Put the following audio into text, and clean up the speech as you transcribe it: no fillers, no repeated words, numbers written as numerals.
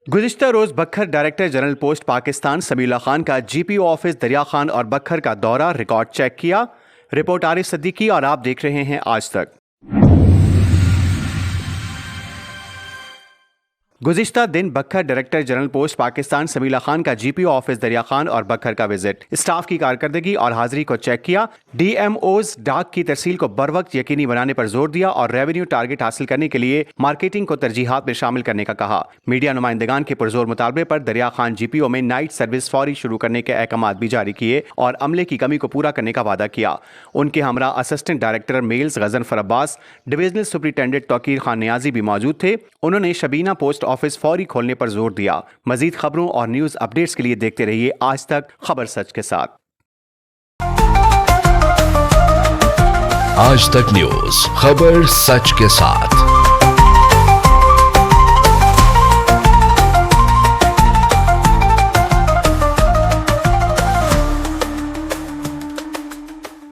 गुज़िश्ता रोज Bhakkar director general post Pakistan Samiullah Khan का GPO office Darya Khan और बक्खर का दौरा, रिकॉर्ड चेक किया। रिपोर्ट आरिफ सिद्दीकी और आप देख रहे हैं आज तक। गुज़िश्ता दिन Bhakkar director general post Pakistan Samiullah Khan का GPO ऑफिस दरिया खान और बक्खर का विजिट, स्टाफ की कारकर्दगी और हाजिरी को चेक किया। DMOs डाक की तरसील को बर वक्त यकीनी बनाने पर जोर दिया और रेवेन्यू टारगेट हासिल करने के लिए मार्केटिंग को तरजीहात में शामिल करने का कहा। मीडिया नुमाइंदगान के पुरजोर मुतालबे पर दरिया खान GPO में नाइट सर्विस फौरी शुरू करने के अहकाम भी जारी किए और अमले की कमी को पूरा करने का वादा किया। उनके हमरा असिस्टेंट डायरेक्टर मेल्स गजनफर अब्बास, डिविजनल सुपरिटेंडेंट तौकीर खान नियाजी भी मौजूद थे। उन्होंने शबीना पोस्ट ऑफिस फौरी खोलने पर जोर दिया। मजीद खबरों और न्यूज अपडेट्स के लिए देखते रहिए आज तक खबर सच के साथ। आज तक न्यूज खबर सच के साथ।